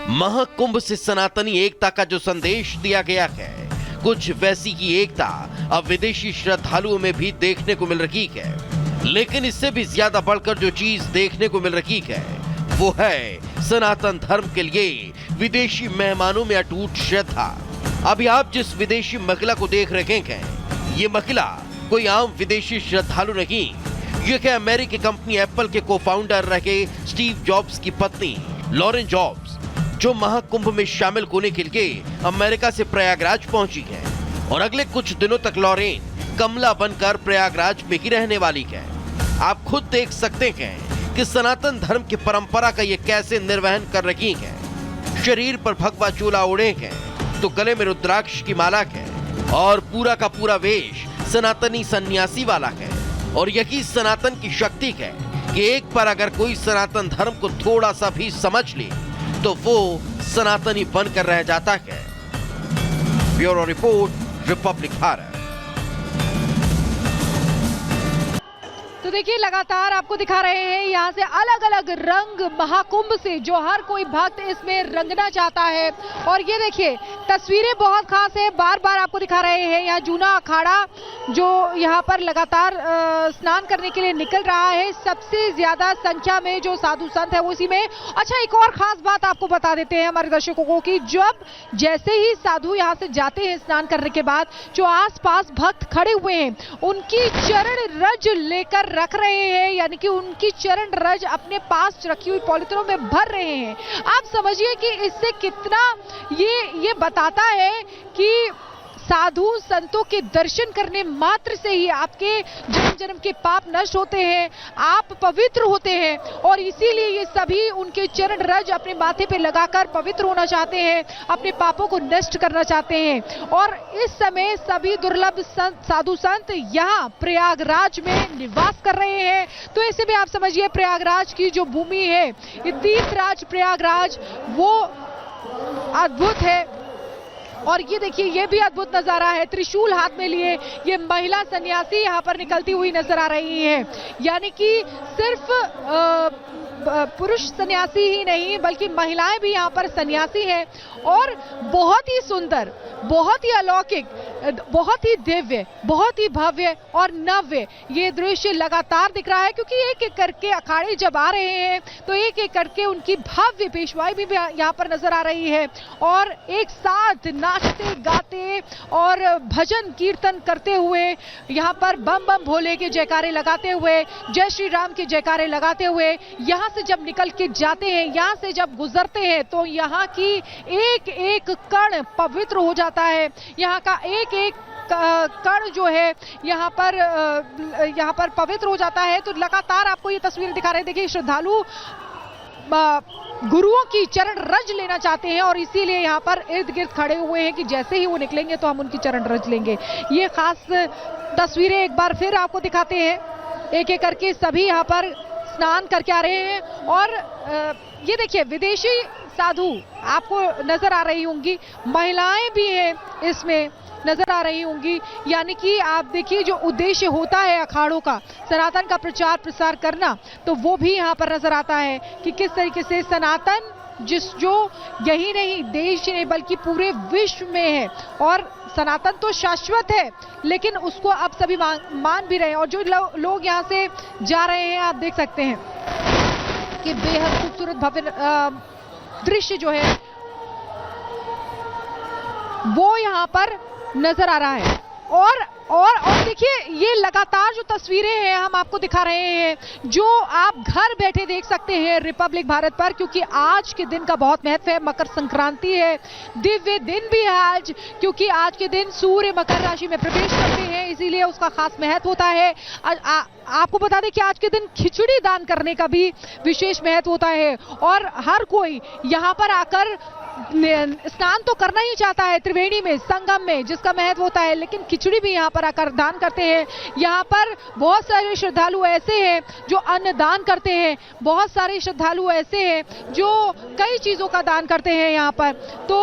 महाकुंभ से सनातनी एकता का जो संदेश दिया गया है, कुछ वैसी ही एकता अब विदेशी श्रद्धालुओं में भी देखने को मिल रही है। लेकिन इससे भी ज्यादा बढ़कर जो चीज देखने को मिल रही है वो है सनातन धर्म के लिए विदेशी मेहमानों में अटूट श्रद्धा। अभी आप जिस विदेशी महिला को देख रहे हैं, ये महिला कोई आम विदेशी श्रद्धालु नहीं, ये है अमेरिकी कंपनी एप्पल के को-फाउंडर रहे स्टीव जॉब्स की पत्नी लॉरेन जॉब्स, जो महाकुंभ में शामिल होने के लिए अमेरिका से प्रयागराज पहुंची है और अगले कुछ दिनों तक लॉरेन कमला बनकर प्रयागराज में ही रहने वाली है। आप खुद देख सकते हैं कि सनातन धर्म की परंपरा का ये कैसे निर्वहन कर रही है। शरीर पर भगवा चोला ओढ़े हैं तो गले में रुद्राक्ष की माला है और पूरा का पूरा वेश सनातनी सन्यासी वाला है। और यही सनातन की शक्ति है कि एक बार अगर कोई सनातन धर्म को थोड़ा सा भी समझ ले तो वो सनातनी बनकर रह जाता है। Bureau report, Republic Bharat. तो देखिए, लगातार आपको दिखा रहे हैं यहाँ से अलग अलग रंग महाकुंभ से जो हर कोई भक्त इसमें रंगना चाहता है। और ये देखिए, तस्वीरें बहुत खास है, बार बार आपको दिखा रहे हैं। यहाँ जूना अखाड़ा जो यहाँ पर लगातार स्नान करने के लिए निकल रहा है, सबसे ज्यादा संख्या में जो साधु संत है वो इसी में। अच्छा, एक और खास बात आपको बता देते हैं हमारे दर्शकों को कि जब जैसे ही साधु यहाँ से जाते हैं स्नान करने के बाद, जो आसपास भक्त खड़े हुए हैं उनकी चरण रज लेकर रख रहे हैं, यानी कि उनकी चरण रज अपने पास रखी हुई पॉलिथीनों में भर रहे हैं। आप समझिए कि इससे कितना ये बताता है कि साधु संतों के दर्शन करने मात्र से ही आपके जन्म जन्म के पाप नष्ट होते हैं, आप पवित्र होते हैं। और इसीलिए ये सभी उनके चरण रज अपने माथे पे लगाकर पवित्र होना चाहते हैं, अपने पापों को नष्ट करना चाहते हैं। और इस समय सभी दुर्लभ साधु संत यहाँ प्रयागराज में निवास कर रहे हैं। तो ऐसे में आप समझिए, प्रयागराज की जो भूमि है, ये तीर्थराज प्रयागराज, वो अद्भुत है। और ये देखिए, ये भी अद्भुत नजारा है। त्रिशूल हाथ में लिए ये महिला सन्यासी यहाँ पर निकलती हुई नजर आ रही है। यानी कि सिर्फ पुरुष सन्यासी ही नहीं बल्कि महिलाएं भी यहाँ पर सन्यासी हैं। और बहुत ही सुंदर, बहुत ही अलौकिक, बहुत ही दिव्य, बहुत ही भव्य और नव्य ये दृश्य लगातार दिख रहा है। क्योंकि एक एक करके अखाड़े जब आ रहे हैं तो एक एक करके उनकी भव्य पेशवाई भी यहाँ पर नजर आ रही है। और एक साथ नाचते गाते और भजन कीर्तन करते हुए यहाँ पर बम बम भोले के जयकारे लगाते हुए, जय श्री राम के जयकारे लगाते हुए यहाँ से जब निकल के जाते हैं, यहाँ से जब गुजरते हैं तो यहाँ की एक एक कण पवित्र हो जाता है। यहाँ का एक एक कण जो है यहाँ पर पवित्र हो जाता है। तो लगातार आपको ये तस्वीर दिखा रहे हैं। देखिए, श्रद्धालु गुरुओं की चरण रज लेना चाहते हैं और इसीलिए यहाँ पर इर्द गिर्द खड़े हुए हैं कि जैसे ही वो निकलेंगे तो हम उनकी चरण रज लेंगे। ये खास तस्वीरें एक बार फिर आपको दिखाते हैं। एक एक करके सभी यहाँ पर स्नान करके आ रहे हैं। और ये देखिए, विदेशी साधु आपको नजर आ रही होंगी, महिलाएं भी हैं इसमें नजर आ रही होंगी। यानी कि आप देखिए, जो उद्देश्य होता है अखाड़ों का, सनातन का प्रचार प्रसार करना, तो वो भी यहाँ पर नजर आता है कि किस तरीके से सनातन जो यही नहीं देश नहीं बल्कि पूरे विश्व में है। और सनातन तो शाश्वत है, लेकिन उसको अब सभी मान भी रहे हैं। और जो लोग यहाँ से जा रहे हैं, आप देख सकते हैं कि बेहद खूबसूरत भव्य दृश्य जो है वो यहाँ पर नजर आ रहा है। और देखिए, ये लगातार जो तस्वीरें हैं हम आपको दिखा रहे हैं, जो आप घर बैठे देख सकते हैं रिपब्लिक भारत पर। क्योंकि आज के दिन का बहुत महत्व है, मकर संक्रांति है, दिव्य दिन भी है आज। क्योंकि आज के दिन सूर्य मकर राशि में प्रवेश करते हैं, इसीलिए उसका खास महत्व होता है। आपको बता दें कि आज के दिन खिचड़ी दान करने का भी विशेष महत्व होता है। और हर कोई यहाँ पर आकर स्नान तो करना ही चाहता है त्रिवेणी में, संगम में, जिसका महत्व होता है, लेकिन खिचड़ी भी यहाँ पर आकर दान करते हैं। यहाँ पर बहुत सारे श्रद्धालु ऐसे हैं जो अन्न दान करते हैं, बहुत सारे श्रद्धालु ऐसे हैं जो कई चीजों का दान करते हैं यहाँ पर। तो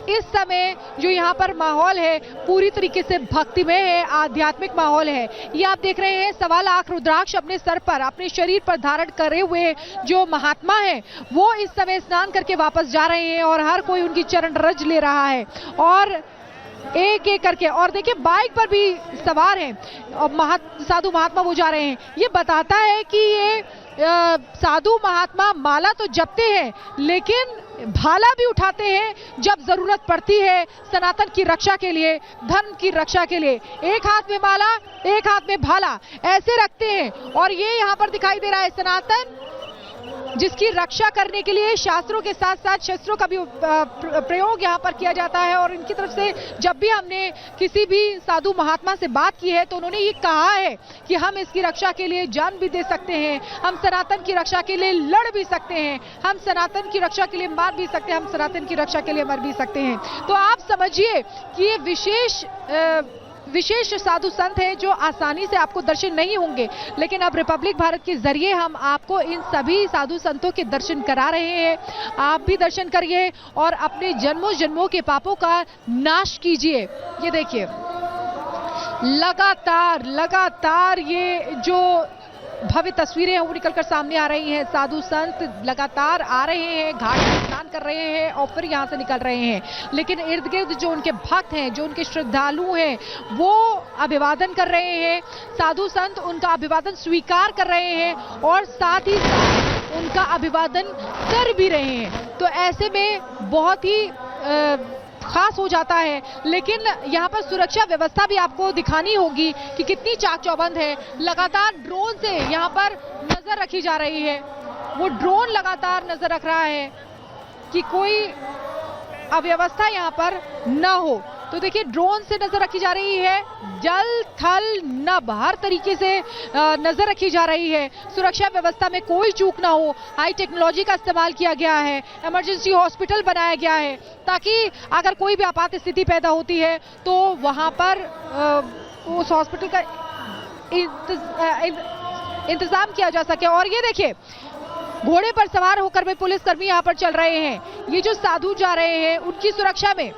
इस समय जो यहाँ पर माहौल है पूरी तरीके से भक्तिमय है, आध्यात्मिक माहौल है। ये आप देख रहे हैं 1.25 लाख रुद्राक्ष अपने सर पर, अपने शरीर पर धारण करे हुए जो महात्मा है वो इस समय स्नान करके वापस जा रहे हैं और हर कोई उनकी चरण रज ले रहा है और एक एक करके। और देखिए बाइक पर भी सवार हैं और साधु महात्मा वो जा रहे हैं। ये बताता है कि ये साधु महात्मा माला तो जपते हैं लेकिन भाला भी उठाते हैं जब जरूरत पड़ती है सनातन की रक्षा के लिए, धर्म की रक्षा के लिए। एक हाथ में माला, एक हाथ में भाला ऐसे रखते हैं और ये यहाँ पर दिखाई दे रहा है सनातन जिसकी रक्षा करने के लिए शास्त्रों के साथ साथ शस्त्रों का भी प्रयोग यहाँ पर किया जाता है। और इनकी तरफ से जब भी हमने किसी भी साधु महात्मा से बात की है तो उन्होंने ये कहा है कि हम इसकी रक्षा के लिए जान भी दे सकते हैं, हम सनातन की रक्षा के लिए लड़ भी सकते हैं, हम सनातन की रक्षा के लिए मार भी सकते हैं, हम सनातन की रक्षा के लिए मर भी सकते हैं। तो आप समझिए कि ये विशेष साधु संत हैं जो आसानी से आपको दर्शन नहीं होंगे, लेकिन अब रिपब्लिक भारत के जरिए हम आपको इन सभी साधु संतों के दर्शन करा रहे हैं। आप भी दर्शन करिए और अपने जन्मों जन्मों के पापों का नाश कीजिए। ये देखिए लगातार ये जो भव्य तस्वीरें हैं वो निकलकर सामने आ रही हैं। साधु संत लगातार आ रहे हैं, घाट में स्नान कर रहे हैं और फिर यहाँ से निकल रहे हैं, लेकिन इर्द गिर्द जो उनके भक्त हैं, जो उनके श्रद्धालु हैं वो अभिवादन कर रहे हैं। साधु संत उनका अभिवादन स्वीकार कर रहे हैं और साथ ही साथ उनका अभिवादन कर भी रहे हैं। तो ऐसे में बहुत ही खास हो जाता है। लेकिन यहाँ पर सुरक्षा व्यवस्था भी आपको दिखानी होगी कि कितनी चाक चौबंद है। लगातार ड्रोन से यहाँ पर नजर रखी जा रही है, वो ड्रोन लगातार नजर रख रहा है कि कोई अव्यवस्था यहाँ पर न हो। तो देखिए ड्रोन से नजर रखी जा रही है, जल थल नभ हर तरीके से नजर रखी जा रही है। सुरक्षा व्यवस्था में कोई चूक ना हो, हाई टेक्नोलॉजी का इस्तेमाल किया गया है, इमरजेंसी हॉस्पिटल बनाया गया है ताकि अगर कोई भी आपात स्थिति पैदा होती है तो वहां पर उस हॉस्पिटल का इंतजाम किया जा सके। और ये देखिए घोड़े पर सवार होकर भी पुलिसकर्मी यहाँ पर चल रहे हैं। ये जो साधु जा रहे हैं उनकी सुरक्षा में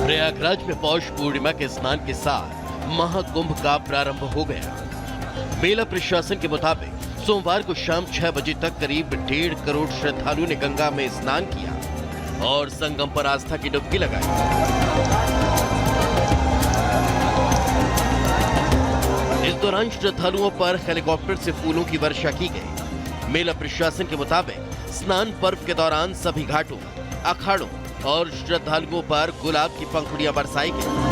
प्रयागराज में पौष पूर्णिमा के स्नान के साथ महाकुंभ का प्रारंभ हो गया। मेला प्रशासन के मुताबिक सोमवार को शाम 6 बजे तक करीब 1.5 करोड़ श्रद्धालुओं ने गंगा में स्नान किया और संगम पर आस्था की डुबकी लगाई। इस दौरान श्रद्धालुओं पर हेलीकॉप्टर से फूलों की वर्षा की गई। मेला प्रशासन के मुताबिक स्नान पर्व के दौरान सभी घाटों, अखाड़ों और श्रद्धालुओं पर गुलाब की पंखुड़ियां बरसाई गई।